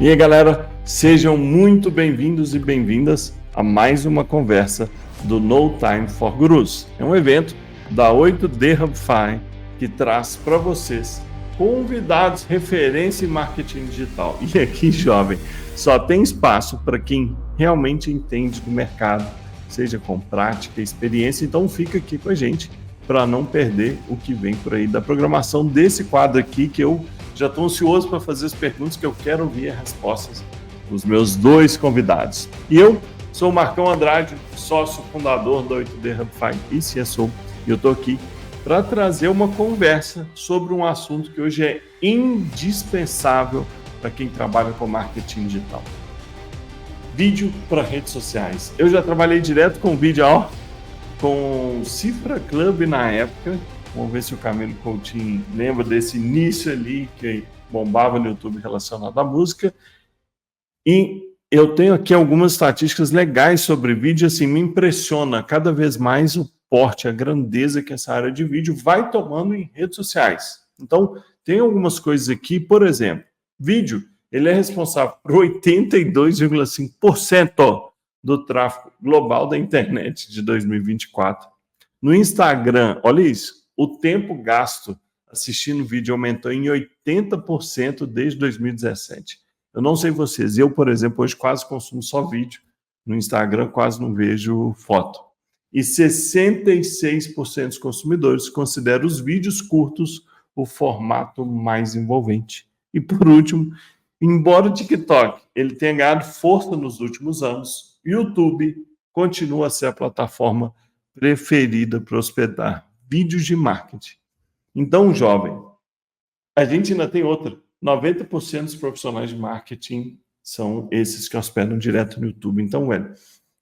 E aí, galera, sejam muito bem-vindos e bem-vindas a mais uma conversa do No Time for Gurus. É um evento da 8D Hubify que traz para vocês convidados referência em marketing digital. E aqui, jovem, só tem espaço para quem realmente entende do mercado, seja com prática, experiência. Então fica aqui com a gente para não perder o que vem por aí da programação desse quadro aqui, que eu já estou ansioso para fazer as perguntas, que eu quero ouvir as respostas dos meus dois convidados. E eu sou o Marcão Andrade, sócio fundador da 8D Hubify e CSO, e eu estou aqui para trazer uma conversa sobre um assunto que hoje é indispensável para quem trabalha com marketing digital. Vídeo para redes sociais. Eu já trabalhei direto com vídeo, com Cifra Club na época. Vamos ver se o Camilo Coutinho lembra desse início ali que bombava no YouTube relacionado à música. E eu tenho aqui algumas estatísticas legais sobre vídeo, assim, me impressiona cada vez mais o porte, a grandeza que essa área de vídeo vai tomando em redes sociais. Então, tem algumas coisas aqui, por exemplo, vídeo, ele é responsável por 82,5% do tráfego global da internet de 2024. No Instagram, olha isso, o tempo gasto assistindo vídeo aumentou em 80% desde 2017. Eu não sei vocês, eu, por exemplo, hoje quase consumo só vídeo. No Instagram quase não vejo foto. E 66% dos consumidores consideram os vídeos curtos o formato mais envolvente. E por último, embora o TikTok ele tenha ganhado força nos últimos anos, o YouTube continua a ser a plataforma preferida para hospedar vídeos de marketing. Então, jovem, a gente ainda tem outra. 90% dos profissionais de marketing são esses que hospedam direto no YouTube. Então,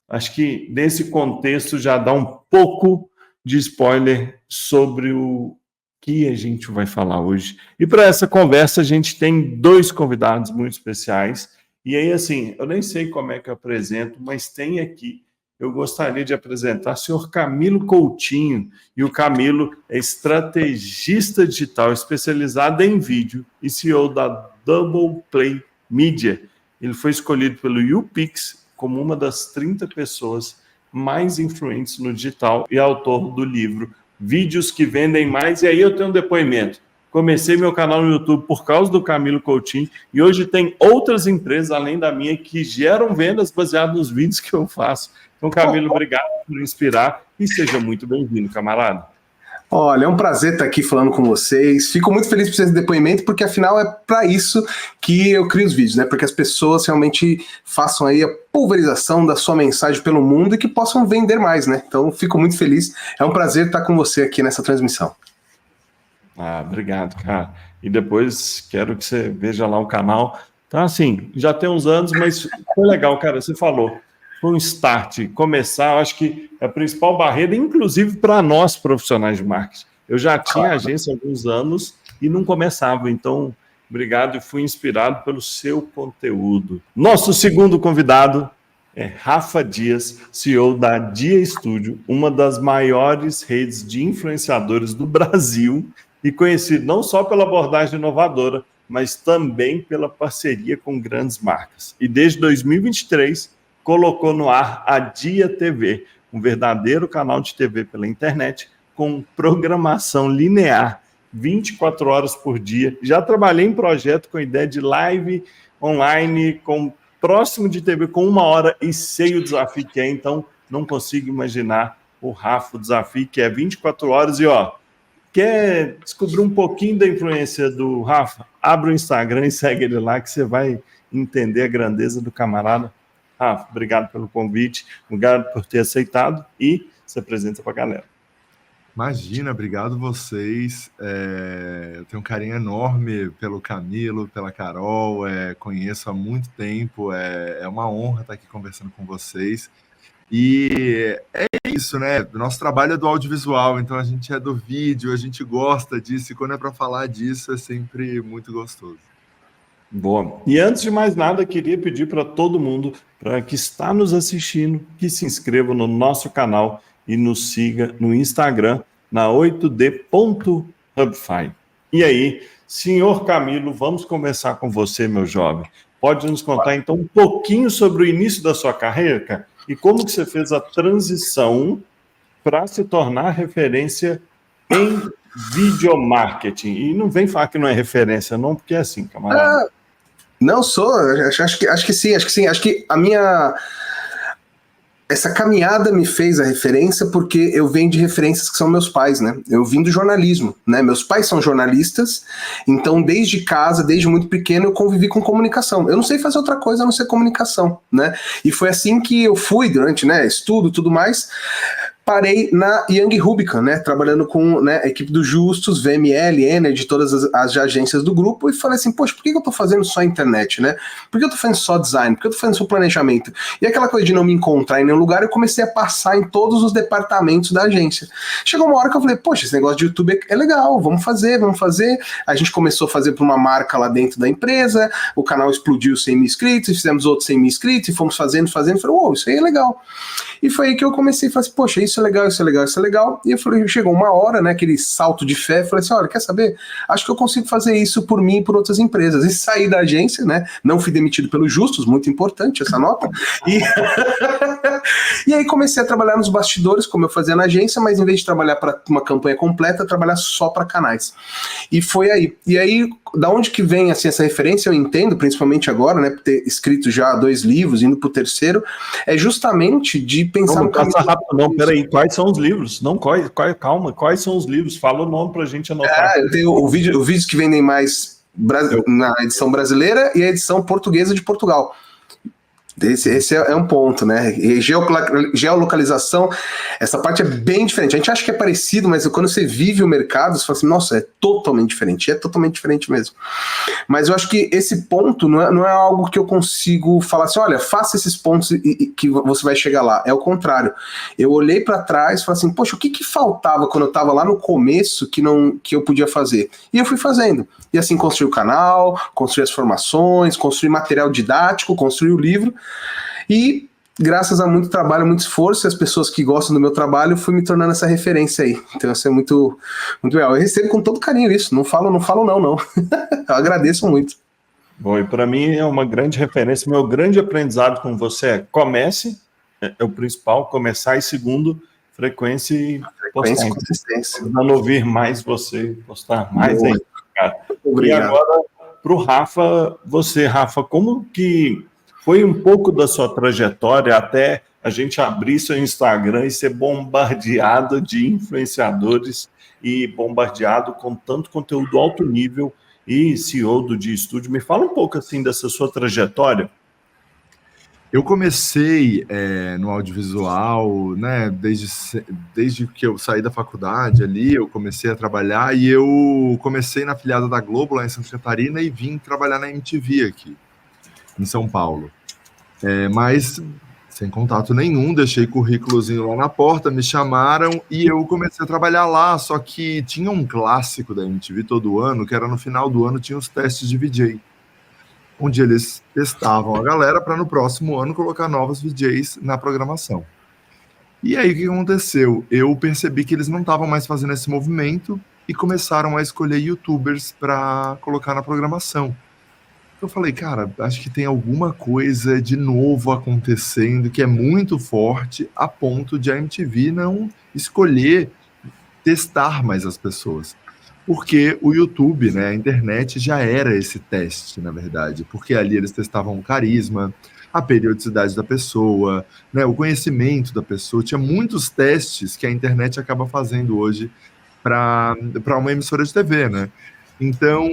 acho que nesse contexto já dá um pouco de spoiler sobre o que a gente vai falar hoje. E para essa conversa a gente tem dois convidados muito especiais. E aí, assim, eu nem sei como é que eu apresento, mas tem aqui, eu gostaria de apresentar o senhor Camilo Coutinho. E o Camilo é estrategista digital especializado em vídeo e CEO da Double Play Media. Ele foi escolhido pelo YouPix como uma das 30 pessoas mais influentes no digital e autor do livro Vídeos que Vendem Mais. E aí eu tenho um depoimento. Comecei meu canal no YouTube por causa do Camilo Coutinho e hoje tem outras empresas, além da minha, que geram vendas baseadas nos vídeos que eu faço. Então, Camilo, obrigado por inspirar e seja muito bem-vindo, camarada. Olha, é um prazer estar aqui falando com vocês. Fico muito feliz por esse depoimento, porque afinal é para isso que eu crio os vídeos, né? Para que as pessoas realmente façam aí a pulverização da sua mensagem pelo mundo e que possam vender mais, né? Então, fico muito feliz. É um prazer estar com você aqui nessa transmissão. Obrigado, cara. E depois quero que você veja lá o canal. Tá, assim, já tem uns anos, mas foi legal, cara. Você falou. Foi um start, começar, eu acho que é a principal barreira, inclusive para nós profissionais de marketing. Eu já tinha agência há alguns anos e não começava, então, obrigado e fui inspirado pelo seu conteúdo. Nosso segundo convidado é Rafa Dias, CEO da Dia Studio, uma das maiores redes de influenciadores do Brasil e conhecido não só pela abordagem inovadora, mas também pela parceria com grandes marcas. E desde 2023, colocou no ar a Dia TV, um verdadeiro canal de TV pela internet, com programação linear, 24 horas por dia. Já trabalhei em projeto com ideia de live online, com próximo de TV, com 1 hora, e sei o desafio que é, então não consigo imaginar o Rafa, o desafio que é 24 horas. E, quer descobrir um pouquinho da influência do Rafa? Abre o Instagram e segue ele lá, que você vai entender a grandeza do camarada. Rafa, obrigado pelo convite, obrigado por ter aceitado e se apresenta para a galera. Imagina, obrigado vocês. Eu tenho um carinho enorme pelo Camilo, pela Carol, conheço há muito tempo, é uma honra estar aqui conversando com vocês. E é isso, né? Nosso trabalho é do audiovisual, então a gente é do vídeo, a gente gosta disso, e quando é para falar disso é sempre muito gostoso. Boa. E antes de mais nada, queria pedir para todo mundo, para que está nos assistindo, que se inscreva no nosso canal e nos siga no Instagram, na 8d.hubify. E aí, senhor Camilo, vamos começar com você, meu jovem. pode nos contar, então, um pouquinho sobre o início da sua carreira, cara? E como que você fez a transição para se tornar referência em videomarketing? E não vem falar que não é referência, não, porque é assim, camarada. Não sou, acho que sim. Acho que essa caminhada me fez a referência porque eu venho de referências que são meus pais, né? Eu vim do jornalismo, né? Meus pais são jornalistas, então desde casa, desde muito pequeno, eu convivi com comunicação. Eu não sei fazer outra coisa a não ser comunicação, né? E foi assim que eu fui durante, né, estudo, tudo mais. Parei na Young Rubicon, né, trabalhando com, né, a equipe do Justus, VML, Energy, todas as agências do grupo, e falei assim, poxa, por que eu tô fazendo só internet, né? Por que eu tô fazendo só design? Por que eu tô fazendo só planejamento? E aquela coisa de não me encontrar em nenhum lugar, eu comecei a passar em todos os departamentos da agência. Chegou uma hora que eu falei, poxa, esse negócio de YouTube é legal, vamos fazer. A gente começou a fazer para uma marca lá dentro da empresa, o canal explodiu 100 mil inscritos, fizemos outros 100 mil inscritos, e fomos fazendo, falei, uou, isso aí é legal. E foi aí que eu comecei a falar assim, poxa, isso é legal. E eu falei, chegou uma hora, né, aquele salto de fé, falei assim, olha, quer saber? Acho que eu consigo fazer isso por mim e por outras empresas. E saí da agência, né, não fui demitido pelo Justus, muito importante essa nota. E aí comecei a trabalhar nos bastidores, como eu fazia na agência, mas em vez de trabalhar para uma campanha completa, trabalhar só para canais. E foi aí. E aí, da onde que vem assim, essa referência, eu entendo, principalmente agora, né, por ter escrito já 2 livros, indo pro 3º, é justamente de pensar no caminho. Não, peraí, quais são os livros? Não, calma, quais são os livros? Fala o nome pra gente anotar. Eu tenho os vídeos que vendem mais na edição brasileira e a edição portuguesa de Portugal. Esse é um ponto, né? E geolocalização, essa parte é bem diferente. A gente acha que é parecido, mas quando você vive o mercado, você fala assim, nossa, é totalmente diferente. É totalmente diferente mesmo. Mas eu acho que esse ponto não é algo que eu consigo falar assim, olha, faça esses pontos e que você vai chegar lá. É o contrário. Eu olhei para trás e falei assim, poxa, o que faltava quando eu estava lá no começo que eu podia fazer? E eu fui fazendo. E assim, construí o canal, construí as formações, construí material didático, construí o livro. E graças a muito trabalho, muito esforço, e as pessoas que gostam do meu trabalho, eu fui me tornando essa referência aí. Então isso é muito, muito legal. Eu recebo com todo carinho isso, não falo não. Eu agradeço muito. Bom, e para mim é uma grande referência. Meu grande aprendizado com você é comece, é o principal, começar, e segundo, frequência e postar. Consistência. Não ouvir mais você, postar mais ainda. Obrigado. E agora, para o Rafa, Rafa, como que foi um pouco da sua trajetória até a gente abrir seu Instagram e ser bombardeado de influenciadores e bombardeado com tanto conteúdo alto nível e CEO do Dia Studio? Me fala um pouco assim dessa sua trajetória. Eu comecei no audiovisual, né? Desde que eu saí da faculdade ali, eu comecei a trabalhar e eu comecei na filiada da Globo lá em Santa Catarina e vim trabalhar na MTV aqui, em São Paulo. Mas sem contato nenhum, deixei currículozinho lá na porta, me chamaram e eu comecei a trabalhar lá, só que tinha um clássico da MTV todo ano, que era no final do ano, tinha os testes de VJ, onde eles testavam a galera para no próximo ano colocar novos VJs na programação. E aí o que aconteceu? Eu percebi que eles não estavam mais fazendo esse movimento e começaram a escolher YouTubers para colocar na programação. Eu falei, cara, acho que tem alguma coisa de novo acontecendo que é muito forte a ponto de a MTV não escolher testar mais as pessoas. Porque o YouTube, né, a internet já era esse teste, na verdade, porque ali eles testavam o carisma, a periodicidade da pessoa, né, o conhecimento da pessoa, tinha muitos testes que a internet acaba fazendo hoje para uma emissora de TV, né? Então,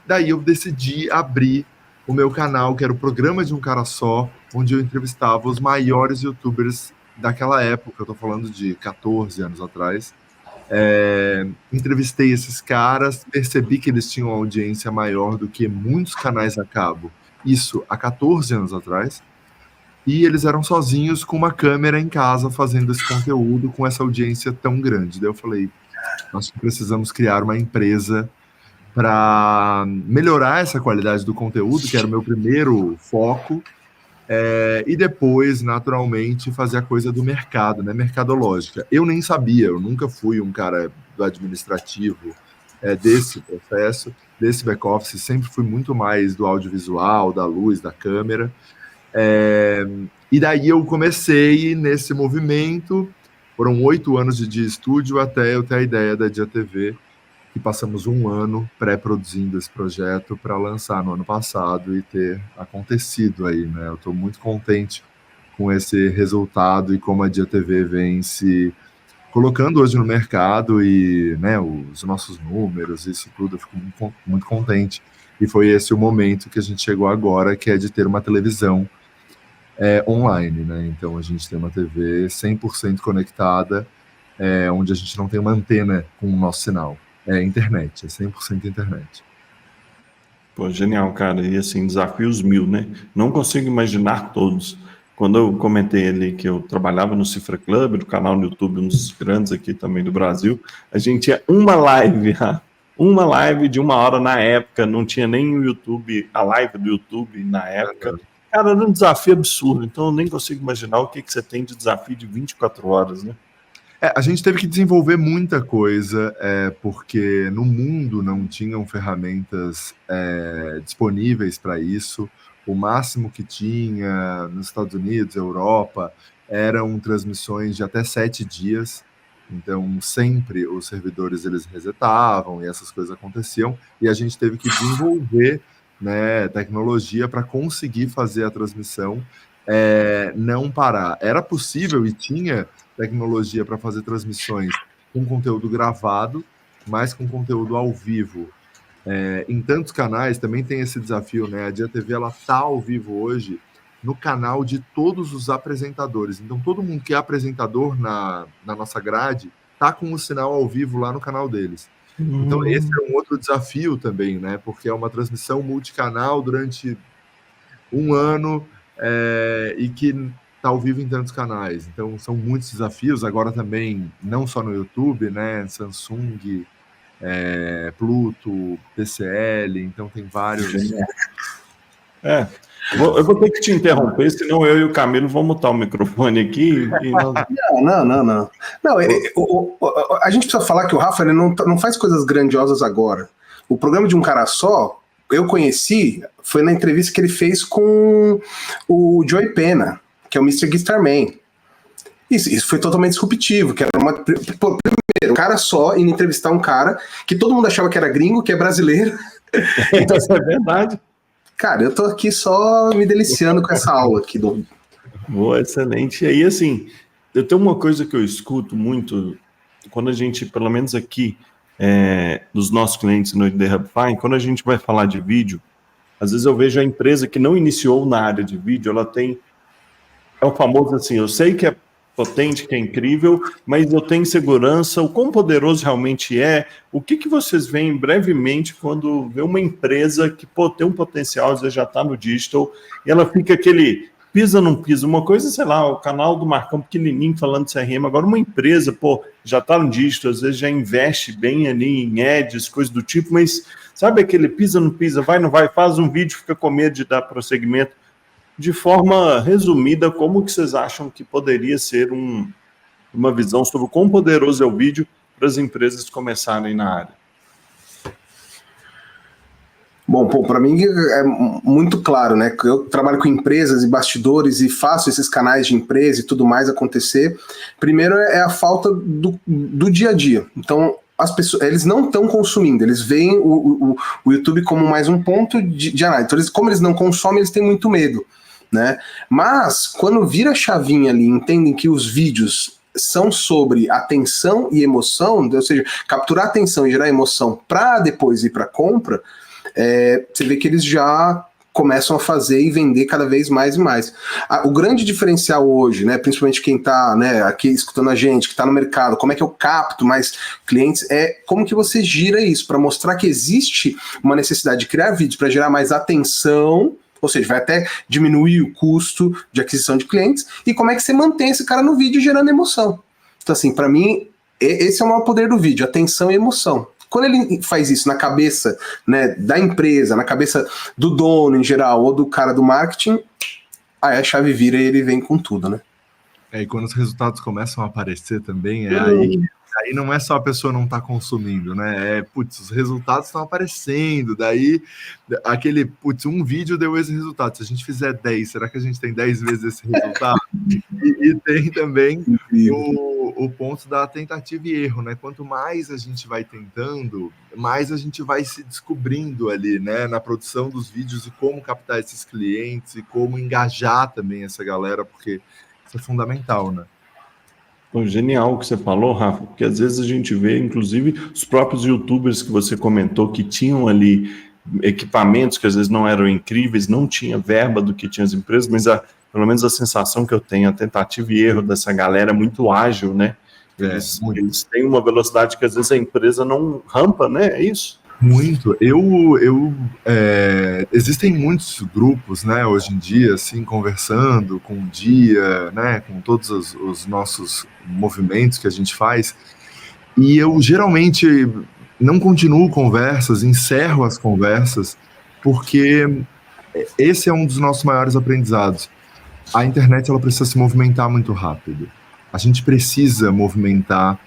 daí eu decidi abrir o meu canal, que era o Programa de um Cara Só, onde eu entrevistava os maiores youtubers daquela época, eu tô falando de 14 anos atrás. Entrevistei esses caras, percebi que eles tinham uma audiência maior do que muitos canais a cabo, isso há 14 anos atrás, e eles eram sozinhos com uma câmera em casa fazendo esse conteúdo com essa audiência tão grande. Daí eu falei, nós precisamos criar uma empresa para melhorar essa qualidade do conteúdo, que era o meu primeiro foco, e depois, naturalmente, fazer a coisa do mercado, né, mercadológica. Eu nem sabia, eu nunca fui um cara do administrativo, desse processo, desse back-office, sempre fui muito mais do audiovisual, da luz, da câmera. E daí eu comecei nesse movimento, foram 8 anos de Dia Estúdio até eu ter a ideia da Dia TV, que passamos 1 ano pré-produzindo esse projeto para lançar no ano passado e ter acontecido aí, né? Eu estou muito contente com esse resultado e como a Dia TV vem se colocando hoje no mercado e, né, os nossos números, isso tudo, eu fico muito contente. E foi esse o momento que a gente chegou agora, que é de ter uma televisão online, né? Então a gente tem uma TV 100% conectada, onde a gente não tem uma antena com o nosso sinal. É internet, é 100% internet. Pô, genial, cara. E assim, desafios 1000, né? Não consigo imaginar todos. Quando eu comentei ali que eu trabalhava no Cifra Club, do canal no YouTube, um dos grandes aqui também do Brasil, a gente tinha uma live de 1 hora na época, não tinha nem o YouTube, a live do YouTube na época. Cara, era um desafio absurdo, então eu nem consigo imaginar o que você tem de desafio de 24 horas, né? A gente teve que desenvolver muita coisa, porque no mundo não tinham ferramentas disponíveis para isso. O máximo que tinha nos Estados Unidos, Europa, eram transmissões de até 7 dias. Então, sempre os servidores eles resetavam e essas coisas aconteciam. E a gente teve que desenvolver, né, tecnologia para conseguir fazer a transmissão não parar. Era possível e tinha tecnologia para fazer transmissões com conteúdo gravado, mas com conteúdo ao vivo. Em tantos canais também tem esse desafio, né? A Dia TV ela tá ao vivo hoje no canal de todos os apresentadores. Então todo mundo que é apresentador na nossa grade tá com o sinal ao vivo lá no canal deles. Então esse é um outro desafio também, né? Porque é uma transmissão multicanal durante 1 ano e que está ao vivo em tantos canais. Então são muitos desafios. Agora também, não só no YouTube, né? Samsung, Pluto, TCL, então tem vários. Eu vou ter que te interromper, senão eu e o Camilo vamos mutar o microfone aqui. Não. A gente precisa falar que o Rafa ele não faz coisas grandiosas agora. O programa de um cara só, eu conheci, foi na entrevista que ele fez com o Joey Pena, que é o Mr. Starman. Isso foi totalmente disruptivo, que era primeiro, um cara só indo entrevistar um cara que todo mundo achava que era gringo, que é brasileiro. Então, isso é verdade. Cara, eu tô aqui só me deliciando com essa aula aqui. Boa, excelente. E aí, assim, eu tenho uma coisa que eu escuto muito, quando a gente, pelo menos aqui, dos nossos clientes no The Hub Fine, quando a gente vai falar de vídeo, às vezes eu vejo a empresa que não iniciou na área de vídeo, ela tem, o famoso assim, eu sei que é potente, que é incrível, mas eu tenho segurança, o quão poderoso realmente é, o que vocês veem brevemente quando vê uma empresa que tem um potencial, às vezes já está no digital, e ela fica aquele pisa, não pisa, uma coisa, sei lá, o canal do Marcão pequenininho falando de CRM, agora uma empresa, já está no digital, às vezes já investe bem ali em ads, coisas do tipo, mas sabe aquele pisa, não pisa, vai, não vai, faz um vídeo, fica com medo de dar prosseguimento. De forma resumida, como que vocês acham que poderia ser uma visão sobre o quão poderoso é o vídeo para as empresas começarem na área? Bom, para mim é muito claro, né? Eu trabalho com empresas e bastidores e faço esses canais de empresa e tudo mais acontecer. Primeiro é a falta do dia a dia. Então, as pessoas, eles não estão consumindo, eles veem o YouTube como mais um ponto de análise. Então, como eles não consomem, eles têm muito medo, né? Mas quando vira a chavinha ali, entendem que os vídeos são sobre atenção e emoção, ou seja, capturar atenção e gerar emoção para depois ir para compra, você vê que eles já começam a fazer e vender cada vez mais e mais. O grande diferencial hoje, né, principalmente quem está, né, aqui escutando a gente, que está no mercado, como é que eu capto mais clientes, como que você gira isso, para mostrar que existe uma necessidade de criar vídeos para gerar mais atenção, ou seja, vai até diminuir o custo de aquisição de clientes, e como é que você mantém esse cara no vídeo gerando emoção. Então, assim, para mim, esse é o maior poder do vídeo, atenção e emoção. Quando ele faz isso na cabeça, né, da empresa, na cabeça do dono em geral, ou do cara do marketing, aí a chave vira e ele vem com tudo, né? E quando os resultados começam a aparecer também, aí Aí não é só a pessoa não estar consumindo, né? Putz, os resultados estão aparecendo, daí um vídeo deu esse resultado. Se a gente fizer 10, será que a gente tem 10 vezes esse resultado? E tem também o ponto da tentativa e erro, né? Quanto mais a gente vai tentando, mais a gente vai se descobrindo ali, né? Na produção dos vídeos e como captar esses clientes e como engajar também essa galera, porque isso é fundamental, né? Genial o que você falou, Rafa, porque às vezes a gente vê, inclusive, os próprios YouTubers que você comentou que tinham ali equipamentos que às vezes não eram incríveis, não tinha verba do que tinham as empresas, mas pelo menos a sensação que eu tenho, a tentativa e erro dessa galera é muito ágil, né? Eles têm uma velocidade que às vezes a empresa não rampa, né? É isso? Muito. Existem muitos grupos, né, hoje em dia, assim, conversando com o dia, né, com todos os nossos movimentos que a gente faz, e eu geralmente não continuo conversas, encerro as conversas, porque esse é um dos nossos maiores aprendizados. A internet, ela precisa se movimentar muito rápido. A gente precisa movimentar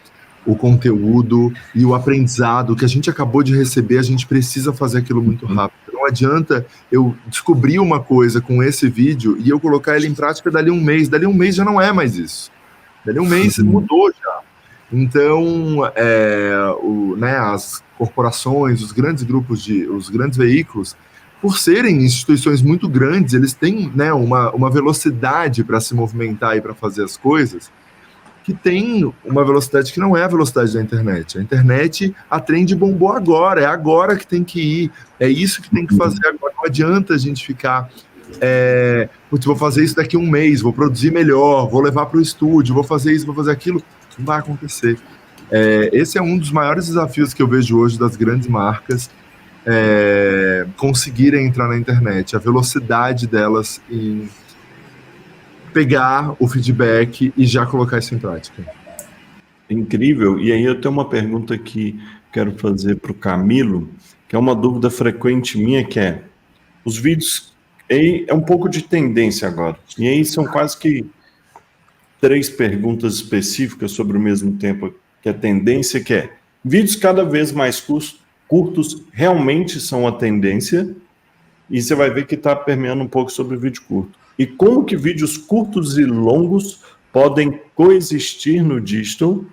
o conteúdo e o aprendizado que a gente acabou de receber, a gente precisa fazer aquilo muito rápido. Não adianta eu descobrir uma coisa com esse vídeo e eu colocar ele em prática dali um mês já não é mais isso. Dali um mês mudou já. Então, as corporações, os grandes grupos, os grandes veículos, por serem instituições muito grandes, eles têm, né, uma velocidade para se movimentar e para fazer as coisas, que tem uma velocidade que não é a velocidade da internet. A internet, a trend bombou agora, é agora que tem que ir, é isso que tem que fazer agora. Não adianta a gente ficar, vou fazer isso daqui a um mês, vou produzir melhor, vou levar para o estúdio, vou fazer isso, vou fazer aquilo. Não vai acontecer. Esse é um dos maiores desafios que eu vejo hoje das grandes marcas, conseguirem entrar na internet, a velocidade delas em pegar o feedback e já colocar isso em prática. Incrível. E aí eu tenho uma pergunta que quero fazer para o Camilo, que é uma dúvida frequente minha, que é, os vídeos, é um pouco de tendência agora, e aí são quase que 3 perguntas específicas sobre o mesmo tempo, que a tendência que é, vídeos cada vez mais curtos realmente são a tendência, e você vai ver que está permeando um pouco sobre o vídeo curto. E como que vídeos curtos e longos podem coexistir no digital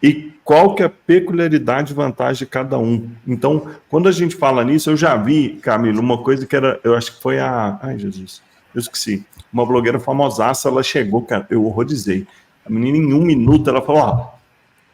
e qual que é a peculiaridade e vantagem de cada um. Então, quando a gente fala nisso, eu já vi, Camilo, uma coisa que era, eu acho que foi ai Jesus, eu esqueci, uma blogueira famosaça, ela chegou, cara, eu horrorizei, a menina em 1 minuto, ela falou,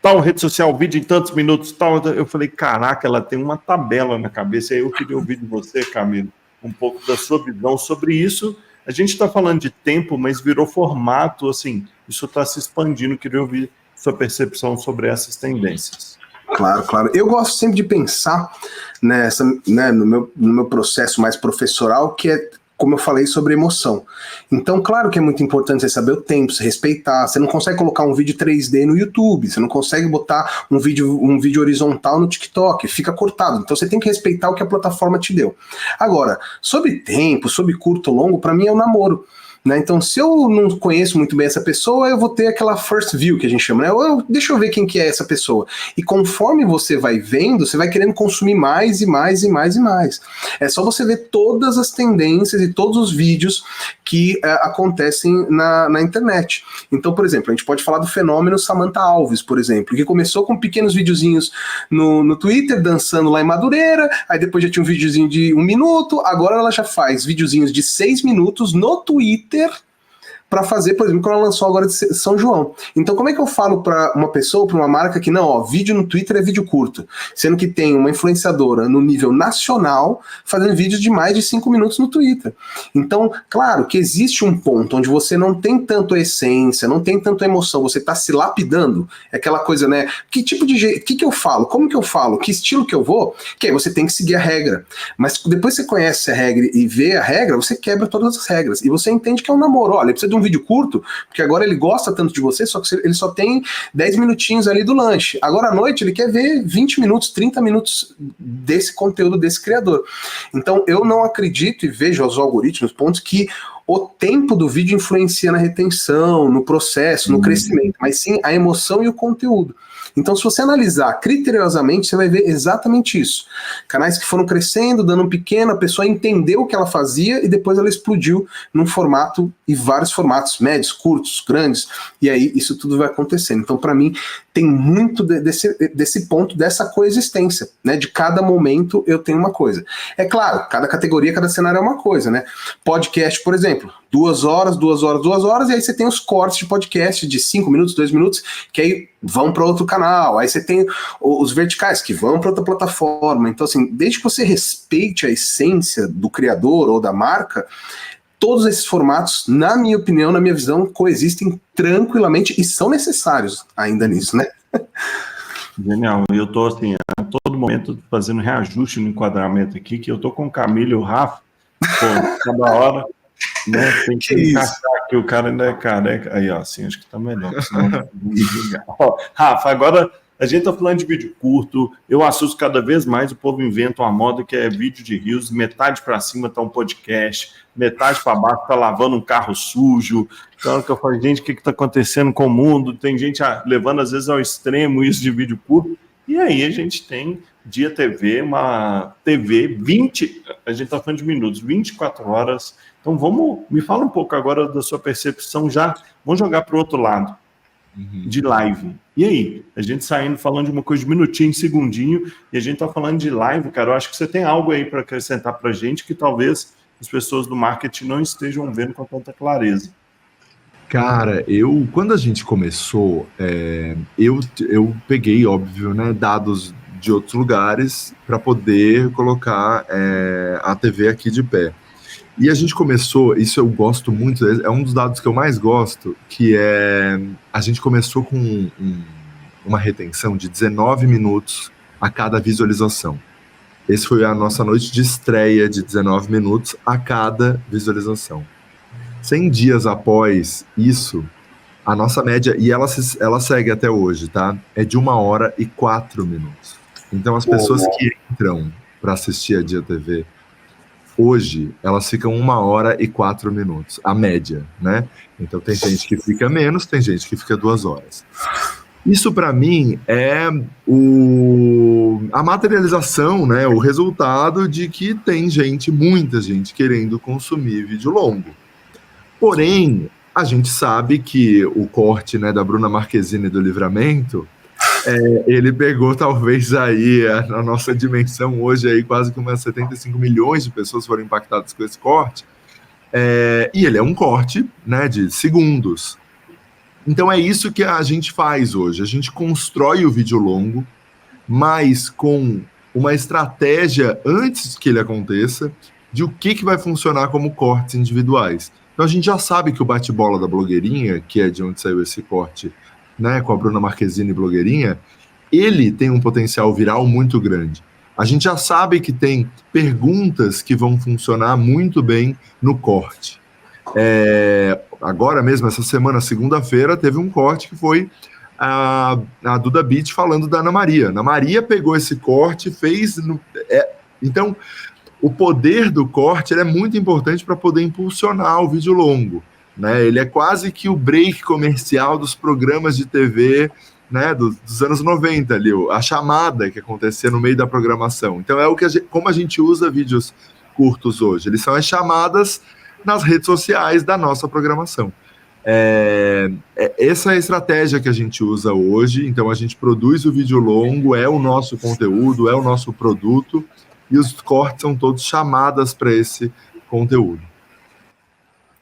tal rede social, vídeo em tantos minutos, tal, eu falei, caraca, ela tem uma tabela na cabeça, e aí eu queria ouvir de você, Camilo, um pouco da sua visão sobre isso. A gente está falando de tempo, mas virou formato, assim, isso está se expandindo. Queria ouvir sua percepção sobre essas tendências. Claro, claro. Eu gosto sempre de pensar nessa, né, no meu processo mais professoral, que é, como eu falei, sobre emoção. Então, claro que é muito importante você saber o tempo, se respeitar. Você não consegue colocar um vídeo 3D no YouTube, você não consegue botar um vídeo horizontal no TikTok, fica cortado. Então você tem que respeitar o que a plataforma te deu. Agora, sobre tempo, sobre curto ou longo, para mim é o namoro. Né? Então, se eu não conheço muito bem essa pessoa, eu vou ter aquela first view que a gente chama, né? Deixa eu ver quem que é essa pessoa. E conforme você vai vendo, você vai querendo consumir mais e mais e mais e mais. É só você ver todas as tendências e todos os vídeos que acontecem na internet. Então, por exemplo, a gente pode falar do fenômeno Samantha Alves, por exemplo, que começou com pequenos videozinhos no Twitter, dançando lá em Madureira, aí depois já tinha um videozinho de 1 minuto, agora ela já faz videozinhos de 6 minutos no Twitter, para fazer, por exemplo, quando ela lançou agora de São João. Então, como é que eu falo para uma pessoa, para uma marca que não, vídeo no Twitter é vídeo curto, sendo que tem uma influenciadora no nível nacional fazendo vídeos de mais de 5 minutos no Twitter? Então, claro que existe um ponto onde você não tem tanto essência, não tem tanto emoção, você está se lapidando, é aquela coisa, né? Que tipo de jeito, que eu falo, como que eu falo, que estilo que eu vou, que aí você tem que seguir a regra. Mas depois que você conhece a regra e vê a regra, você quebra todas as regras, e você entende que é um namoro. Olha, precisa de um vídeo curto, porque agora ele gosta tanto de você, só que ele só tem 10 minutinhos ali do lanche. Agora à noite ele quer ver 20 minutos, 30 minutos desse conteúdo desse criador. Então eu não acredito e vejo os algoritmos, pontos que o tempo do vídeo influencia na retenção, no processo, no crescimento, mas sim a emoção e o conteúdo. Então, se você analisar criteriosamente, você vai ver exatamente isso. Canais que foram crescendo, dando um pequeno, a pessoa entendeu o que ela fazia e depois ela explodiu num formato e vários formatos, médios, curtos, grandes, e aí isso tudo vai acontecendo. Então, para mim, tem muito desse ponto, dessa coexistência, né? De cada momento eu tenho uma coisa. É claro, cada categoria, cada cenário é uma coisa, né? Podcast, por exemplo, 2 horas, 2 horas, 2 horas, e aí você tem os cortes de podcast de 5 minutos, 2 minutos, que aí vão para outro canal. Aí você tem os verticais, que vão para outra plataforma. Então, assim, desde que você respeite a essência do criador ou da marca, todos esses formatos, na minha opinião, na minha visão, coexistem tranquilamente e são necessários ainda nisso, né? Genial. E eu tô, assim, a todo momento fazendo reajuste no enquadramento aqui, que eu tô com o Camilo e o Rafa, pô, cada hora, né, tem que encaixar aqui, o cara ainda é careca. Aí, ó, assim, acho que tá melhor. Senão... Ó, Rafa, agora a gente tá falando de vídeo curto, eu assusto cada vez mais, o povo inventa uma moda que é vídeo de rios, metade para cima tá um podcast, metade para baixo tá lavando um carro sujo. Então, que eu falo, gente, o que tá acontecendo com o mundo? Tem gente levando, às vezes, ao extremo isso de vídeo curto. E aí a gente tem Dia TV, uma TV a gente tá falando de minutos, 24 horas. Então, me fala um pouco agora da sua percepção já, vamos jogar para o outro lado. De live. E aí? A gente saindo falando de uma coisa de minutinho, segundinho, e a gente tá falando de live, cara. Eu acho que você tem algo aí para acrescentar pra gente que talvez as pessoas do marketing não estejam vendo com tanta clareza. Cara, quando a gente começou, eu peguei, óbvio, né, dados de outros lugares para poder colocar a TV aqui de pé. E a gente começou, isso eu gosto muito, é um dos dados que eu mais gosto, que é, a gente começou com uma retenção de 19 minutos a cada visualização. Esse foi a nossa noite de estreia de 19 minutos a cada visualização. 100 dias após isso, a nossa média, e ela segue até hoje, tá? É de 1 hora e 4 minutos. Então as pessoas que entram para assistir a Dia TV, hoje, elas ficam 1 hora e 4 minutos, a média, né? Então tem gente que fica menos, tem gente que fica 2 horas. Isso, para mim, é a materialização, né? O resultado de que tem muita gente querendo consumir vídeo longo. Porém, a gente sabe que o corte, né, da Bruna Marquezine do Livramento, ele pegou talvez aí a nossa dimensão hoje, aí quase que umas 75 milhões de pessoas foram impactadas com esse corte, e ele é um corte, né, de segundos. Então é isso que a gente faz hoje, a gente constrói o vídeo longo, mas com uma estratégia antes que ele aconteça, de o que vai funcionar como cortes individuais. Então a gente já sabe que o bate-bola da blogueirinha, que é de onde saiu esse corte, né, com a Bruna Marquezine blogueirinha, ele tem um potencial viral muito grande. A gente já sabe que tem perguntas que vão funcionar muito bem no corte. Agora mesmo, essa semana, segunda-feira, teve um corte que foi a Duda Beat falando da Ana Maria. Ana Maria pegou esse corte e fez... Então, o poder do corte é muito importante para poder impulsionar o vídeo longo. Né? Ele é quase que o break comercial dos programas de TV, né, dos anos 90 ali, a chamada que acontecia no meio da programação. Então como a gente usa vídeos curtos hoje, eles são as chamadas nas redes sociais da nossa programação. Essa é a estratégia que a gente usa hoje. Então a gente produz o vídeo longo, é o nosso conteúdo, é o nosso produto, e os cortes são todos chamadas para esse conteúdo.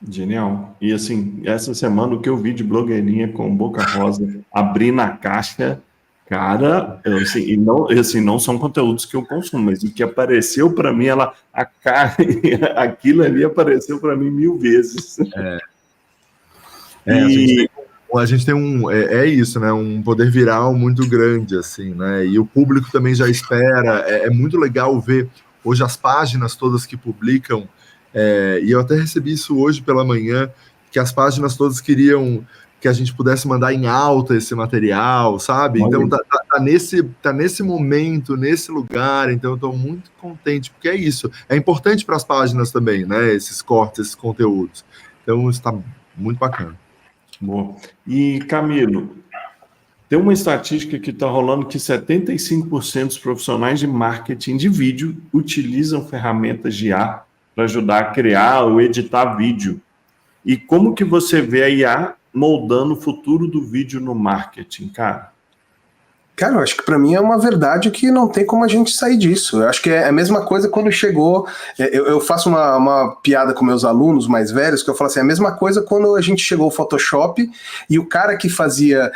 Genial. E assim, essa semana o que eu vi de blogueirinha com Boca Rosa abrindo a caixa, cara, assim, não são conteúdos que eu consumo, mas o que apareceu para mim, aquilo ali apareceu para mim 1000 vezes. A gente tem isso, né? Um poder viral muito grande, assim, né? E o público também já espera. É muito legal ver hoje as páginas todas que publicam. E eu até recebi isso hoje pela manhã, que as páginas todas queriam que a gente pudesse mandar em alta esse material, sabe? Então tá nesse momento, nesse lugar, então eu estou muito contente, porque é isso. É importante para as páginas também, né? Esses cortes, esses conteúdos. Então está muito bacana. Boa. E Camilo, Tem uma estatística que está rolando que 75% dos profissionais de marketing de vídeo utilizam ferramentas de IA para ajudar a criar ou editar vídeo. E como que você vê a IA moldando o futuro do vídeo no marketing, cara? Cara, eu acho que para mim é uma verdade que não tem como a gente sair disso. Eu acho que é a mesma coisa quando chegou... Eu faço uma piada com meus alunos mais velhos, que eu falo assim, é a mesma coisa quando a gente chegou ao Photoshop e o cara que fazia,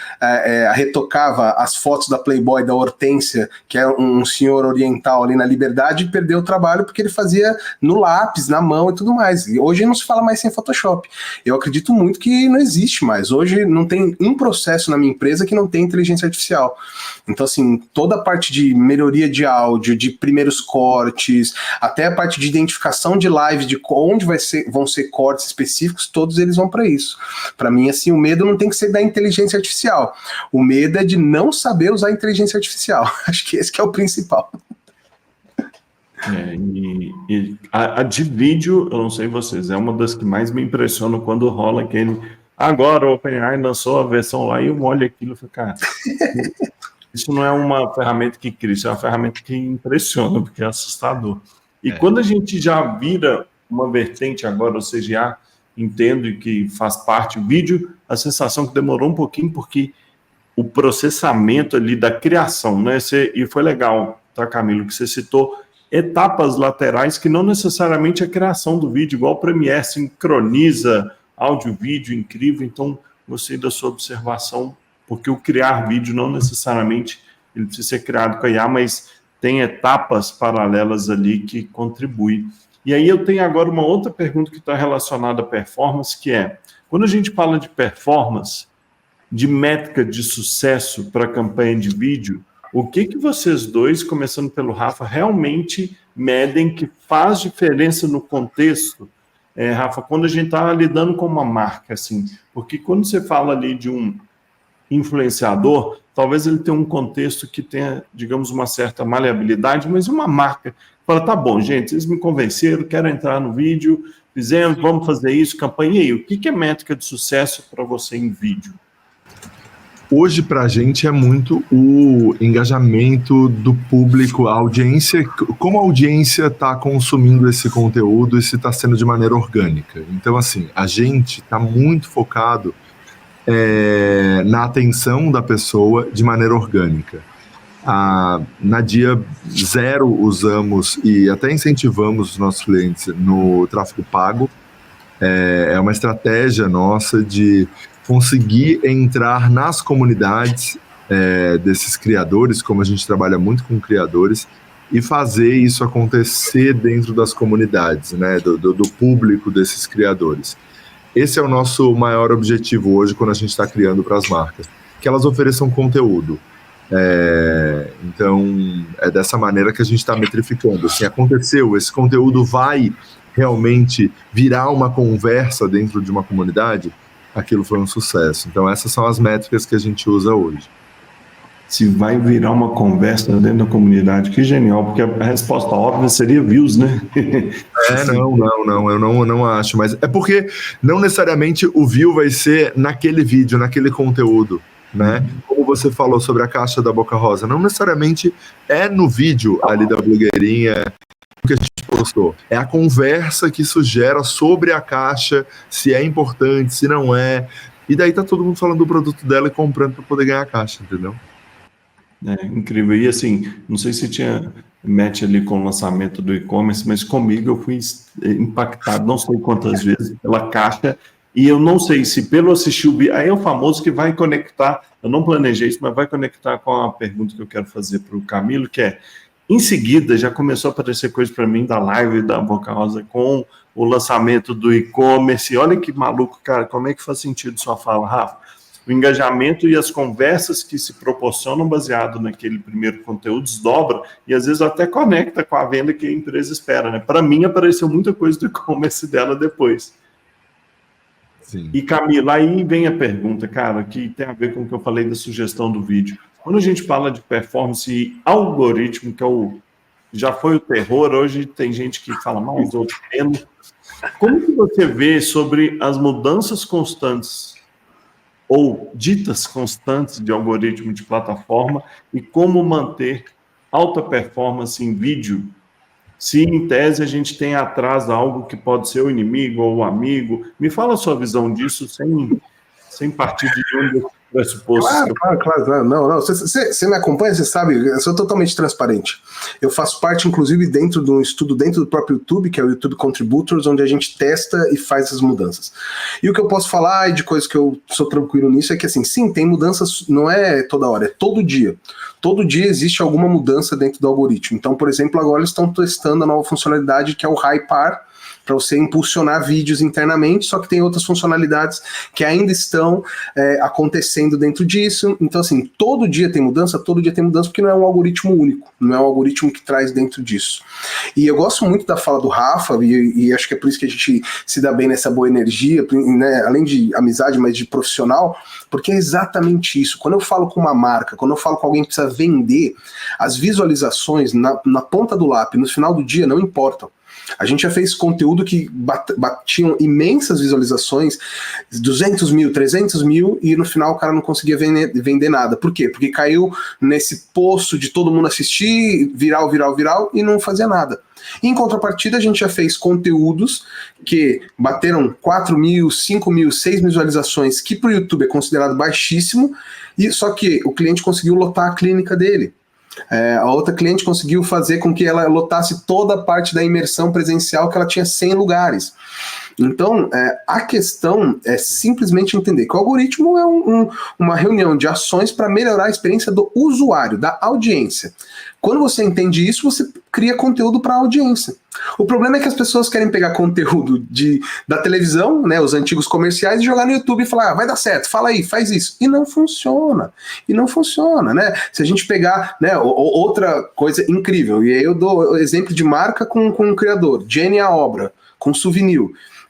retocava as fotos da Playboy, da Hortência, que é um senhor oriental ali na Liberdade, perdeu o trabalho porque ele fazia no lápis, na mão e tudo mais. E hoje não se fala mais sem Photoshop. Eu acredito muito que não existe mais. Hoje não tem um processo na minha empresa que não tem inteligência artificial. Então, assim, toda a parte de melhoria de áudio, de primeiros cortes, até a parte de identificação de live, de onde vão ser cortes específicos, todos eles vão para isso. Para mim, assim, o medo não tem que ser da inteligência artificial. O medo é de não saber usar a inteligência artificial. Acho que esse que é o principal. A de vídeo, eu não sei vocês, é uma das que mais me impressiona quando rola aquele... Agora o OpenAI lançou a versão lá e eu olho aquilo e falo, cara... Isso não é uma ferramenta que cria, isso é uma ferramenta que impressiona, porque é assustador. E quando a gente já vira uma vertente agora, ou seja, já entendo que faz parte do vídeo, a sensação que demorou um pouquinho, porque o processamento ali da criação, né? E foi legal, tá, Camilo, que você citou etapas laterais que não necessariamente a criação do vídeo, igual o Premiere sincroniza áudio, vídeo, incrível. Então, gostei da sua observação, porque o criar vídeo não necessariamente ele precisa ser criado com a IA, mas tem etapas paralelas ali que contribuem. E aí eu tenho agora uma outra pergunta que está relacionada à performance, que é, quando a gente fala de performance, de métrica de sucesso para campanha de vídeo, o que vocês dois, começando pelo Rafa, realmente medem que faz diferença no contexto, Rafa, quando a gente está lidando com uma marca, assim, porque quando você fala ali de um influenciador, talvez ele tenha um contexto que tenha, digamos, uma certa maleabilidade, mas uma marca fala, tá bom, gente, vocês me convenceram, quero entrar no vídeo, fizemos, vamos fazer isso, campanha. E aí, o que é métrica de sucesso para você em vídeo? Hoje, para a gente, é muito o engajamento do público, a audiência, como a audiência está consumindo esse conteúdo e se está sendo de maneira orgânica. Então, assim, a gente está muito focado na atenção da pessoa de maneira orgânica. Na dia zero usamos e até incentivamos os nossos clientes no tráfego pago. É uma estratégia nossa de conseguir entrar nas comunidades desses criadores, como a gente trabalha muito com criadores, e fazer isso acontecer dentro das comunidades, né, do público desses criadores. Esse é o nosso maior objetivo hoje quando a gente está criando para as marcas, que elas ofereçam conteúdo. Então, é dessa maneira que a gente está metrificando. Assim, aconteceu, esse conteúdo vai realmente virar uma conversa dentro de uma comunidade, aquilo foi um sucesso. Então, essas são as métricas que a gente usa hoje. Se vai virar uma conversa dentro da comunidade, que genial, porque a resposta óbvia seria views, né? Eu não acho, mas é porque não necessariamente o view vai ser naquele vídeo, naquele conteúdo, né? Como você falou sobre a caixa da Boca Rosa, não necessariamente é no vídeo ali da blogueirinha que a gente postou, é a conversa que isso gera sobre a caixa, se é importante, se não é, e daí tá todo mundo falando do produto dela e comprando para poder ganhar a caixa, entendeu? Incrível. E assim, não sei se tinha match ali com o lançamento do e-commerce, mas comigo eu fui impactado, não sei quantas vezes, pela caixa, e eu não sei se pelo assistir o vídeo, aí é o famoso que vai conectar, eu não planejei isso, mas vai conectar com a pergunta que eu quero fazer para o Camilo, que é, em seguida já começou a aparecer coisa para mim da live da Boca Rosa com o lançamento do e-commerce. Olha que maluco, cara, como é que faz sentido sua fala, Rafa? O engajamento e as conversas que se proporcionam baseado naquele primeiro conteúdo desdobra e às vezes até conecta com a venda que a empresa espera, né? Para mim apareceu muita coisa do e-commerce dela depois. Sim. E Camila, aí vem a pergunta, cara, que tem a ver com o que eu falei da sugestão do vídeo. Quando a gente fala de performance e algoritmo, que já foi o terror, hoje tem gente que fala mais, outro menos. Como que você vê sobre as mudanças constantes ou ditas constantes de algoritmo de plataforma e como manter alta performance em vídeo, se em tese a gente tem atrás algo que pode ser o inimigo ou o amigo. Me fala a sua visão disso sem partir de nenhum pressupostos. Claro. Não. Você me acompanha, você sabe, eu sou totalmente transparente. Eu faço parte, inclusive, dentro de um estudo dentro do próprio YouTube, que é o YouTube Contributors, onde a gente testa e faz essas mudanças. E o que eu posso falar, e de coisas que eu sou tranquilo nisso, é que, assim, sim, tem mudanças, não é toda hora, é todo dia. Todo dia existe alguma mudança dentro do algoritmo. Então, por exemplo, agora eles estão testando a nova funcionalidade, que é o Hypar, para você impulsionar vídeos internamente, só que tem outras funcionalidades que ainda estão acontecendo dentro disso. Então, assim, todo dia tem mudança, porque não é um algoritmo único, não é um algoritmo que traz dentro disso. E eu gosto muito da fala do Rafa, e acho que é por isso que a gente se dá bem nessa boa energia, né, além de amizade, mas de profissional, porque é exatamente isso. Quando eu falo com uma marca, quando eu falo com alguém que precisa vender, as visualizações na ponta do lápis, no final do dia, não importam. A gente já fez conteúdo que batiam imensas visualizações, 200 mil, 300 mil, e no final o cara não conseguia vender nada. Por quê? Porque caiu nesse poço de todo mundo assistir, viral, e não fazia nada. Em contrapartida, a gente já fez conteúdos que bateram 4 mil, 5 mil, 6 mil visualizações, que para o YouTube é considerado baixíssimo, e só que o cliente conseguiu lotar a clínica dele. A outra cliente conseguiu fazer com que ela lotasse toda a parte da imersão presencial, que ela tinha 100 lugares. Então, a questão é simplesmente entender que o algoritmo é uma reunião de ações para melhorar a experiência do usuário, da audiência. Quando você entende isso, você cria conteúdo para a audiência. O problema é que as pessoas querem pegar conteúdo da televisão, né, os antigos comerciais, e jogar no YouTube e falar, vai dar certo, fala aí, faz isso. E não funciona, né? Se a gente pegar, né, outra coisa incrível, e aí eu dou exemplo de marca com um criador, Jenny a Obra, com Souvenir.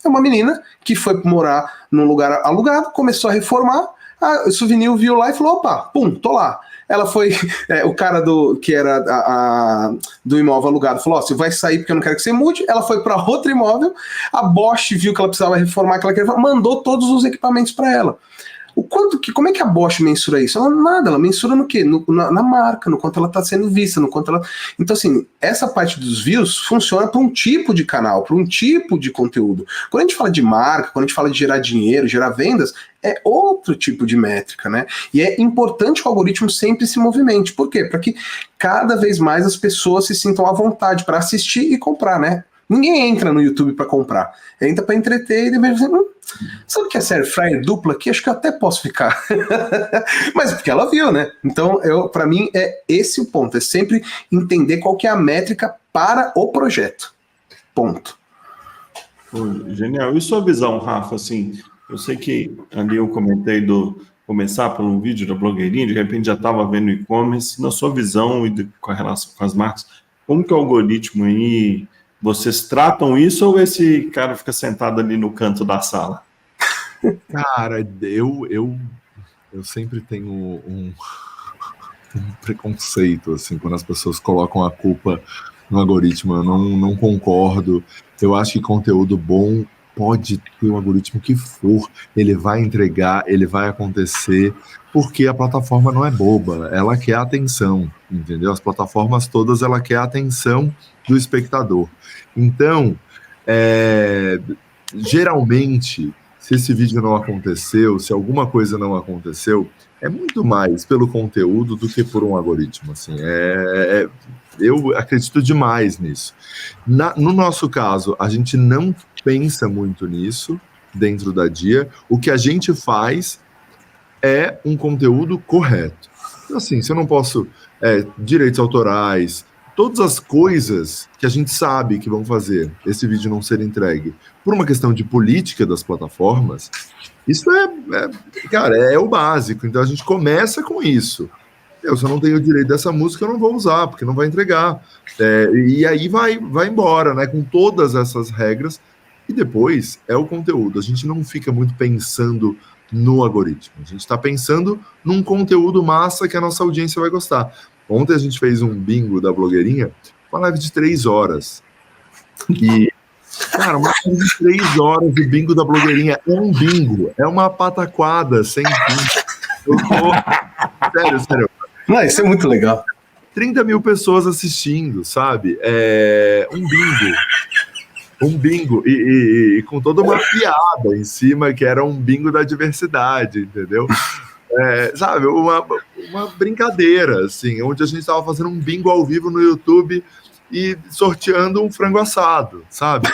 É uma menina que foi morar num lugar alugado, começou a reformar, a Souvenir viu lá e falou, opa, pum, tô lá. Ela foi, o cara que era do imóvel alugado falou, você vai sair porque eu não quero que você mude. Ela foi para outro imóvel, a Bosch viu que ela precisava reformar, que ela queria, mandou todos os equipamentos para ela. Como é que a Bosch mensura isso? Ela mensura no quê? Na marca, no quanto ela está sendo vista, no quanto ela... Então, assim, essa parte dos views funciona para um tipo de canal, para um tipo de conteúdo. Quando a gente fala de marca, quando a gente fala de gerar dinheiro, gerar vendas, é outro tipo de métrica, né? E é importante que o algoritmo sempre se movimente. Por quê? Para que cada vez mais as pessoas se sintam à vontade para assistir e comprar, né? Ninguém entra no YouTube para comprar, entra para entreter e depois sabe o que é série fryer dupla aqui? Acho que eu até posso ficar. Mas porque ela viu, né? Então, para mim, é esse o ponto. É sempre entender qual que é a métrica para o projeto. Ponto. Genial. E sua visão, Rafa? Assim, eu sei que ali eu comentei começar por um vídeo da blogueirinha, de repente já estava vendo e-commerce. Na sua visão e com a relação com as marcas, como que é o algoritmo aí... Vocês tratam isso ou esse cara fica sentado ali no canto da sala? Cara, eu sempre tenho um preconceito, assim, quando as pessoas colocam a culpa no algoritmo. Eu não concordo. Eu acho que conteúdo bom pode ter o algoritmo que for. Ele vai entregar, ele vai acontecer, porque a plataforma não é boba. Ela quer atenção, entendeu? As plataformas todas, ela quer a atenção do espectador. Então, geralmente, se esse vídeo não aconteceu, se alguma coisa não aconteceu, é muito mais pelo conteúdo do que por um algoritmo. Assim, eu acredito demais nisso. No nosso caso, a gente não pensa muito nisso dentro da Dia. O que a gente faz é um conteúdo correto. Então, assim, se eu não posso... direitos autorais... Todas as coisas que a gente sabe que vão fazer esse vídeo não ser entregue por uma questão de política das plataformas, isso cara, é o básico. Então a gente começa com isso. Se eu não tenho o direito dessa música, eu não vou usar, porque não vai entregar. E aí vai embora, né, com todas essas regras. E depois é o conteúdo. A gente não fica muito pensando no algoritmo. A gente está pensando num conteúdo massa que a nossa audiência vai gostar. Ontem a gente fez um bingo da blogueirinha, uma live de 3 horas. E Cara, uma série de 3 horas de bingo da blogueirinha. É um bingo, é uma pataquada sem fim. Eu tô... Sério. Não, isso é muito legal. 30 mil pessoas assistindo, sabe? Um bingo, e com toda uma piada em cima, que era um bingo da diversidade, entendeu? Sabe, uma brincadeira, assim, onde a gente estava fazendo um bingo ao vivo no YouTube e sorteando um frango assado, sabe?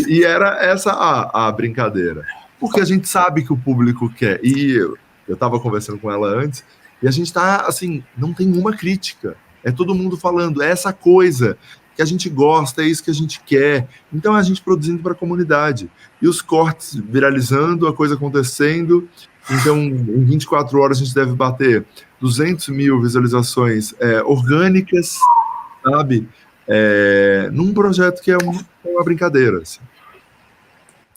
E era essa a brincadeira. Porque a gente sabe que o público quer. E eu estava conversando com ela antes, e a gente está, assim, não tem uma crítica. É todo mundo falando, é essa coisa que a gente gosta, é isso que a gente quer. Então, é a gente produzindo para a comunidade. E os cortes viralizando, a coisa acontecendo. Então, em 24 horas, a gente deve bater 200 mil visualizações orgânicas, sabe? Num projeto que é uma brincadeira. Assim.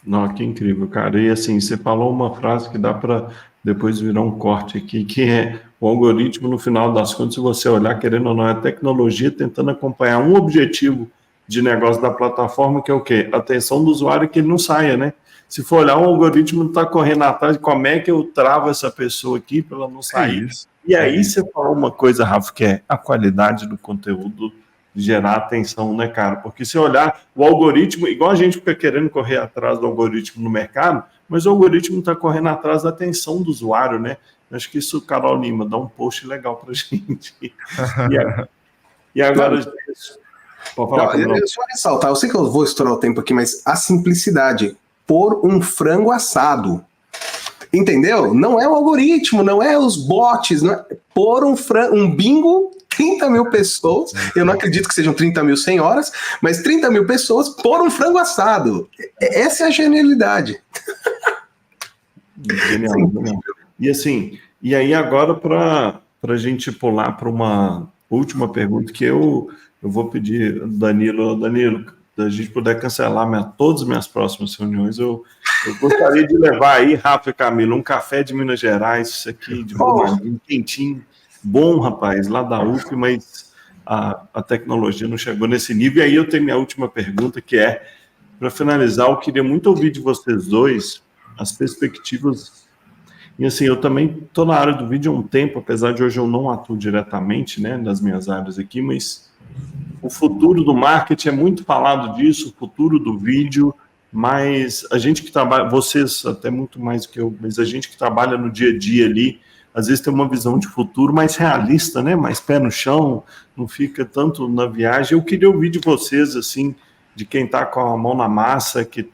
Não, que incrível, cara. E assim, você falou uma frase que dá para depois virar um corte aqui, que é o algoritmo, no final das contas, se você olhar, querendo ou não, é a tecnologia tentando acompanhar um objetivo de negócio da plataforma, que é o quê? A atenção do usuário, que ele não saia, né? Se for olhar, o algoritmo está correndo atrás de como é que eu travo essa pessoa aqui para ela não sair. E aí você falou uma coisa, Rafa, que é a qualidade do conteúdo gerar atenção, né, cara? Porque se olhar o algoritmo, igual a gente fica querendo correr atrás do algoritmo no mercado, mas o algoritmo está correndo atrás da atenção do usuário, né? Acho que isso, Carol Lima, dá um post legal pra gente. E agora... Pode falar, eu só ressaltar, eu sei que eu vou estourar o tempo aqui, mas a simplicidade, pôr um frango assado, entendeu? Não é o algoritmo, não é os bots, não é... pôr um bingo, 30 mil pessoas, eu não acredito que sejam 30 mil 100 horas, mas 30 mil pessoas pôr um frango assado. Essa é a genialidade. Genial. E assim, e aí agora para a gente pular para uma última pergunta que eu vou pedir, Danilo, da gente puder cancelar todas as minhas próximas reuniões, eu gostaria de levar aí, Rafa e Camilo, um café de Minas Gerais, isso aqui de Brumadinho, quentinho, bom, rapaz, lá da UF, mas a tecnologia não chegou nesse nível. E aí eu tenho minha última pergunta, que é, para finalizar, eu queria muito ouvir de vocês dois as perspectivas. E assim, eu também estou na área do vídeo há um tempo, apesar de hoje eu não atuo diretamente, né, nas minhas áreas aqui, mas o futuro do marketing é muito falado disso, o futuro do vídeo, mas a gente que trabalha, vocês até muito mais do que eu, mas a gente que trabalha no dia a dia ali, às vezes tem uma visão de futuro mais realista, né, mais pé no chão, não fica tanto na viagem. Eu queria ouvir de vocês, assim, de quem está com a mão na massa, que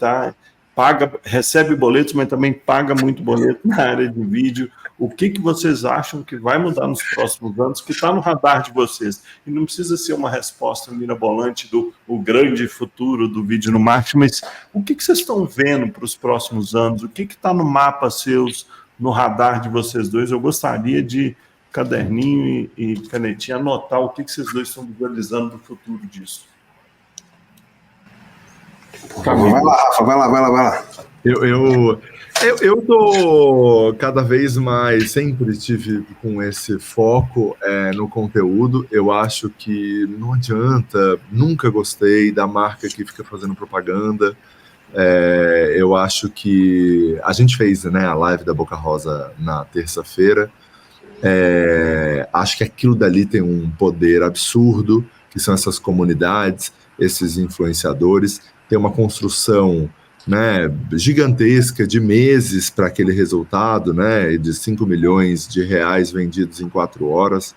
recebe boletos, mas também paga muito boleto na área de vídeo. O que vocês acham que vai mudar nos próximos anos, que está no radar de vocês? E não precisa ser uma resposta mirabolante do grande futuro do vídeo no marketing, mas o que vocês estão vendo para os próximos anos? O que está no mapa seus, no radar de vocês dois? Eu gostaria de caderninho e canetinha anotar o que vocês dois estão visualizando do futuro disso. Vai lá, Rafa, vai lá. Eu tô cada vez mais, sempre tive com esse foco no conteúdo. Eu acho que não adianta, nunca gostei da marca que fica fazendo propaganda. Eu acho que a gente fez, né, a live da Boca Rosa na terça-feira. Acho que aquilo dali tem um poder absurdo, que são essas comunidades, esses influenciadores. Tem uma construção, né, gigantesca de meses para aquele resultado, né, de 5 milhões de reais vendidos em 4 horas.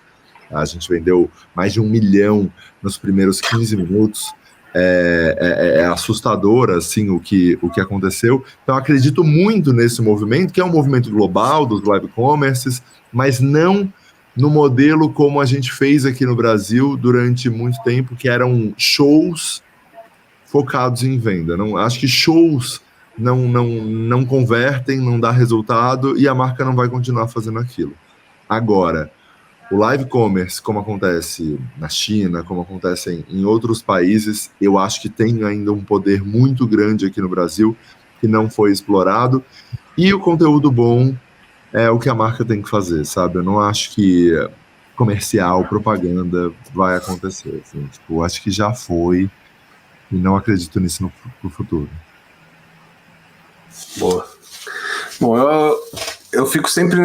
A gente vendeu mais de 1 milhão nos primeiros 15 minutos. É assustador, assim, o que aconteceu. Então, acredito muito nesse movimento, que é um movimento global dos live commerces, mas não no modelo como a gente fez aqui no Brasil durante muito tempo, que eram shows focados em venda. Acho que shows não convertem, não dá resultado, e a marca não vai continuar fazendo aquilo. Agora, o live commerce, como acontece na China, como acontece em outros países, eu acho que tem ainda um poder muito grande aqui no Brasil, que não foi explorado, e o conteúdo bom é o que a marca tem que fazer, sabe? Eu não acho que comercial, propaganda vai acontecer. Assim, tipo, acho que já foi. E não acredito nisso no futuro. Boa. Bom, eu fico sempre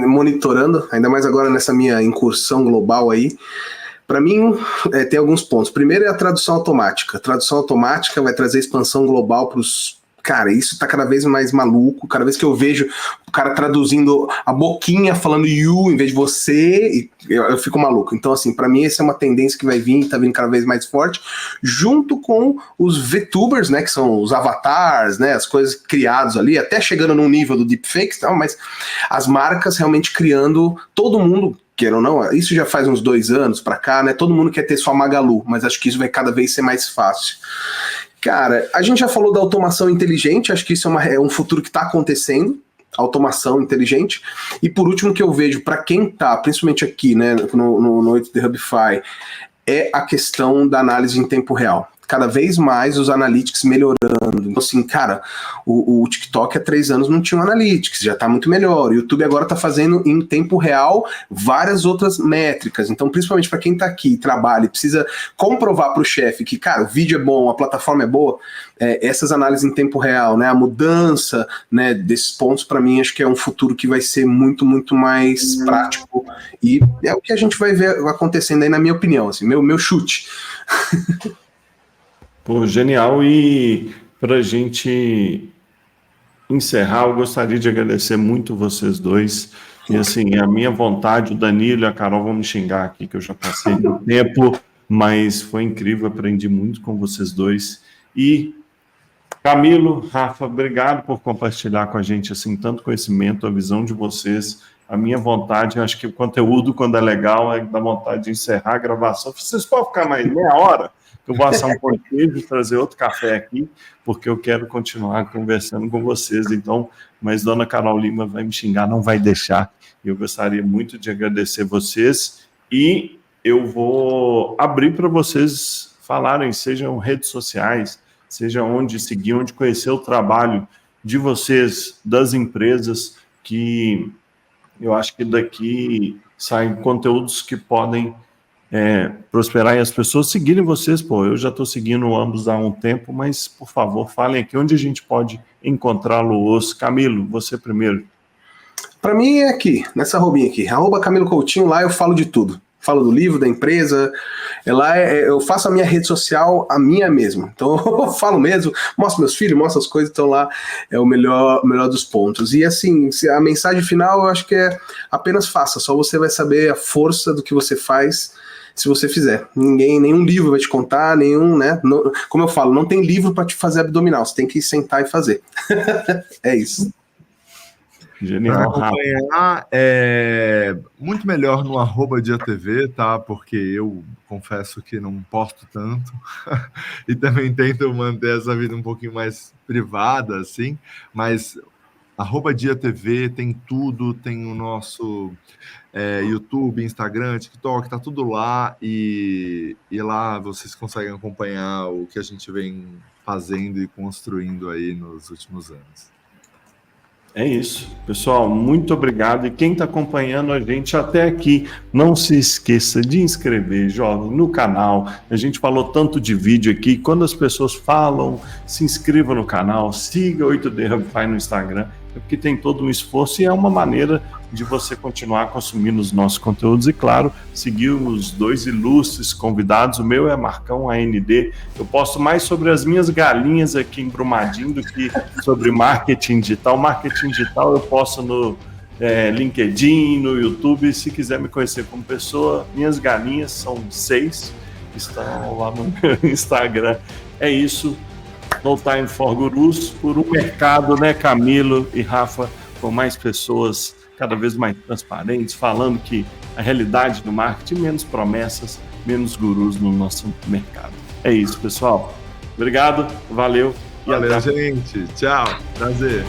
monitorando, ainda mais agora nessa minha incursão global aí. Para mim, tem alguns pontos. Primeiro é a tradução automática. A tradução automática vai trazer expansão global para os... Cara, isso tá cada vez mais maluco. Cada vez que eu vejo o cara traduzindo a boquinha, falando you em vez de você, eu fico maluco. Então, assim, para mim essa é uma tendência que vai vir, tá vindo cada vez mais forte, junto com os VTubers, né, que são os avatars, né, as coisas criadas ali, até chegando num nível do deepfakes e tal, mas as marcas realmente criando, todo mundo, queira ou não, isso já faz uns 2 anos pra cá, né, todo mundo quer ter sua Magalu, mas acho que isso vai cada vez ser mais fácil. Cara, a gente já falou da automação inteligente, acho que isso é um futuro que está acontecendo, automação inteligente. E por último, que eu vejo para quem está, principalmente aqui, né, no 8D Hubify, é a questão da análise em tempo real. Cada vez mais os analytics melhorando. Então, assim, cara, o TikTok há 3 anos não tinha um analytics, já tá muito melhor. O YouTube agora tá fazendo em tempo real várias outras métricas. Então, principalmente para quem tá aqui, trabalha e precisa comprovar para o chefe que, cara, o vídeo é bom, a plataforma é boa, essas análises em tempo real, né, a mudança, né, desses pontos, para mim, acho que é um futuro que vai ser muito, muito mais prático. E é o que a gente vai ver acontecendo aí, na minha opinião, assim, meu chute. Pô, genial. E para a gente encerrar, eu gostaria de agradecer muito vocês dois. E assim, a minha vontade, o Danilo e a Carol vão me xingar aqui, que eu já passei do tempo, mas foi incrível, aprendi muito com vocês dois. E Camilo, Rafa, obrigado por compartilhar com a gente assim, tanto conhecimento, a visão de vocês. A minha vontade, acho que o conteúdo, quando é legal, é da vontade de encerrar a gravação. Vocês podem ficar mais meia hora? Eu vou assar um pão de queijo e trazer outro café aqui, porque eu quero continuar conversando com vocês. Então, mas Dona Carol Lima vai me xingar, não vai deixar. Eu gostaria muito de agradecer vocês e eu vou abrir para vocês falarem, sejam redes sociais, seja onde seguir, onde conhecer o trabalho de vocês, das empresas, que eu acho que daqui saem conteúdos que podem prosperar e as pessoas seguirem vocês. Pô, eu já estou seguindo ambos há um tempo, mas, por favor, falem aqui onde a gente pode encontrá-los. Camilo, você primeiro. Para mim é aqui, nessa arrobinha aqui, @Camilo Coutinho, lá eu falo de tudo. Falo do livro, da empresa, lá eu faço a minha rede social a minha mesma. Então eu falo mesmo, mostro meus filhos, mostro as coisas, então lá é o melhor dos pontos. E assim, a mensagem final eu acho que é apenas faça, só você vai saber a força do que você faz se você fizer. Nenhum livro vai te contar, né? Não, como eu falo, não tem livro para te fazer abdominal, você tem que sentar e fazer. É isso. Genial. Para acompanhar, é muito melhor no @DiaTV, tá? Porque eu confesso que não posto tanto e também tento manter essa vida um pouquinho mais privada, assim, mas @DiaTV tem tudo, tem o nosso YouTube, Instagram, TikTok, tá tudo lá e lá vocês conseguem acompanhar o que a gente vem fazendo e construindo aí nos últimos anos. É isso, pessoal, muito obrigado. E quem está acompanhando a gente até aqui, não se esqueça de inscrever, jovem, no canal. A gente falou tanto de vídeo aqui, quando as pessoas falam, se inscreva no canal, siga o 8D Hubify no Instagram, porque tem todo um esforço e é uma maneira de você continuar consumindo os nossos conteúdos e, claro, seguir os 2 ilustres convidados. O meu é Marcão AND. Eu posto mais sobre as minhas galinhas aqui em Brumadinho do que sobre marketing digital. Marketing digital eu posto no LinkedIn, no YouTube. Se quiser me conhecer como pessoa, minhas galinhas são 6, estão lá no meu Instagram. É isso. No Time for Gurus, por um mercado, né, Camilo e Rafa, com mais pessoas cada vez mais transparentes, falando que a realidade do marketing, menos promessas, menos gurus no nosso mercado. É isso, pessoal. Obrigado, valeu. Valeu, gente. Tchau. Prazer.